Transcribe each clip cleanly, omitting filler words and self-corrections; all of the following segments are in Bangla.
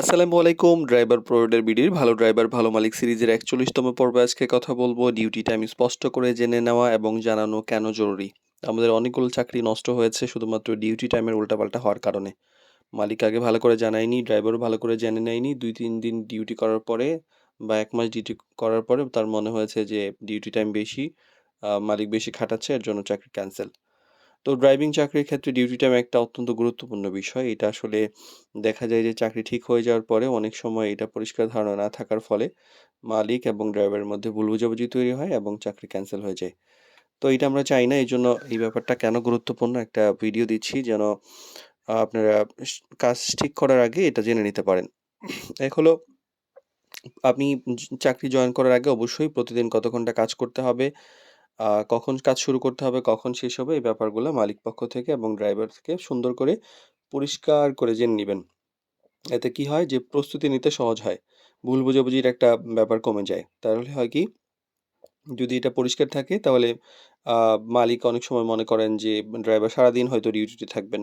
আসসালামু আলাইকুম। ড্রাইভার প্রোভাইডার বিডির ভালো ড্রাইভার ভালো মালিক সিরিজের ৪১তম পর্বে আজকে কথা বলবো ডিউটি টাইম স্পষ্ট করে জেনে নেওয়া এবং জানানো কেন জরুরি। আমাদের অনেকগুলো চাকরি নষ্ট হয়েছে শুধুমাত্র ডিউটি টাইমের উল্টাপাল্টা হওয়ার কারণে। মালিক আগে ভালো করে জানায়নি, ড্রাইভারও ভালো করে জেনে নেয়নি। ২-৩ দিন ডিউটি করার পরে বা ১ মাস ডিউটি করার পরে তার মনে হয়েছে যে ডিউটি টাইম বেশি, মালিক বেশি খাটাচ্ছে এর জন্য চাকরি ক্যানসেল। তো ড্রাইভিং চাকরির ক্ষেত্রে ডিউটি টাইম একটা অত্যন্ত গুরুত্বপূর্ণ বিষয়। এটা আসলে দেখা যায় যে চাকরি ঠিক হয়ে যাওয়ার পরে অনেক সময় এটা পরিষ্কার ধারণা না থাকার ফলে মালিক এবং ড্রাইভারের মধ্যে ভুল বোঝাবুঝি তৈরি হয় এবং চাকরি ক্যানসেল হয়ে যায়। তো এটা আমরা চাই না। এইজন্য এই ব্যাপারটা কেন গুরুত্বপূর্ণ একটা ভিডিও দিচ্ছি যেন আপনারা কাজ ঠিক করার আগে এটা জেনে নিতে পারেন। এক হলো আপনি চাকরি জয়েন করার আগে অবশ্যই প্রতিদিন কত ঘন্টা কাজ করতে হবে, কখন কাজ শুরু করতে হবে, কখন শেষ হবে এই ব্যাপারগুলা মালিক পক্ষ থেকে এবং ড্রাইভার থেকে সুন্দর করে পরিষ্কার করে জেনে নিবেন। এতে কি হয় যে প্রস্তুতি নিতে সহজ হয়। ভুল বোঝাবুঝির একটা ব্যাপার কমে যায়। তাহলে হয় কি যদি এটা পরিষ্কার থাকে তাহলে আ মালিক অনেক সময় মনে করেন যে ড্রাইভার সারাদিন হয়তো ডিউটিতে থাকবেন।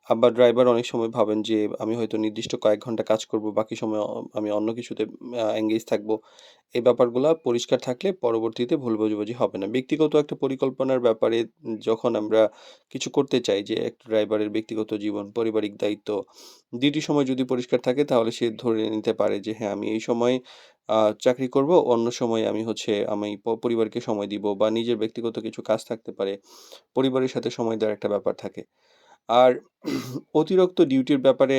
আবার ড্রাইভার অনেক সময় ভাবেন যে আমি হয়তো নির্দিষ্ট কয়েক ঘন্টা কাজ করব, বাকি সময় আমি অন্য কিছুতে এনগেজ থাকবো। এই ব্যাপারগুলা পরিষ্কার থাকলে পরবর্তীতে ভুল বোঝাবুঝি হবে না। ব্যক্তিগত একটা পরিকল্পনার ব্যাপারে যখন আমরা কিছু করতে চাই যে একটা ড্রাইভারের ব্যক্তিগত জীবন, পারিবারিক দায়িত্ব, ডিউটির সময় যদি পরিষ্কার থাকে তাহলে সে ধরে নিতে পারে যে হ্যাঁ, আমি এই সময় আ চাকরি করব, অন্য সময় আমি হচ্ছে আমি পরিবারকে সময় দিব বা নিজের ব্যক্তিগত কিছু কাজ থাকতে পারে। পরিবারের সাথে সময় দেওয়ার একটা ব্যাপার থাকে। আর অতিরিক্ত ডিউটির ব্যাপারে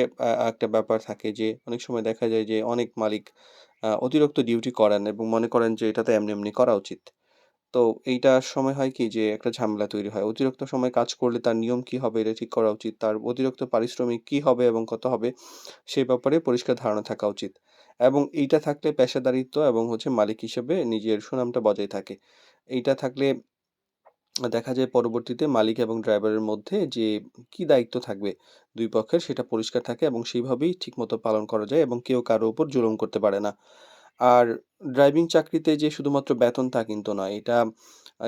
একটা ব্যাপার থাকে যে অনেক সময় দেখা যায় যে অনেক মালিক অতিরিক্ত ডিউটি করান এবং মনে করেন যে এটা তো এমনি, এমনি করা উচিত। তো এইটার সময় হয় কি যে একটা ঝামেলা তৈরি হয়। অতিরিক্ত সময় কাজ করলে তার নিয়ম কি হবে এটা ঠিক করা উচিত। তার অতিরিক্ত পারিশ্রমিক কি হবে এবং কত হবে সে ব্যাপারে পরিষ্কার ধারণা থাকা উচিত। এবং এইটা থাকলে পেশাদারিত্ব এবং হচ্ছে মালিক হিসেবে নিজের সুনামটা বজায় থাকে। এইটা থাকলে দেখা যায় পরবর্তীতে মালিক এবং ড্রাইভারের মধ্যে যে কি দায়িত্ব থাকবে ২ পক্ষের সেটা পরিষ্কার থাকে এবং সেইভাবেই ঠিকমতো পালন করা যায় এবং কেউ কারো উপর জুলুম করতে পারে না। আর ড্রাইভিং চাকরিতে যে শুধুমাত্র বেতন তা কিন্তু নয়। এটা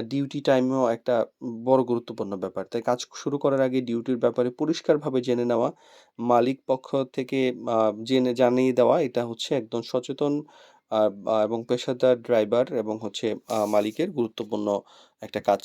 ডিউটি টাইমেও একটা বড় গুরুত্বপূর্ণ ব্যাপার। তাই কাজ শুরু করার আগে ডিউটির ব্যাপারে পরিষ্কারভাবে জেনে নেওয়া, মালিক পক্ষ থেকে আ জানিয়ে দেওয়া এটা হচ্ছে একদম সচেতন আ আ এবং পেশাদার ড্রাইভার এবং হচ্ছে মালিকের গুরুত্বপূর্ণ একটা কাজ।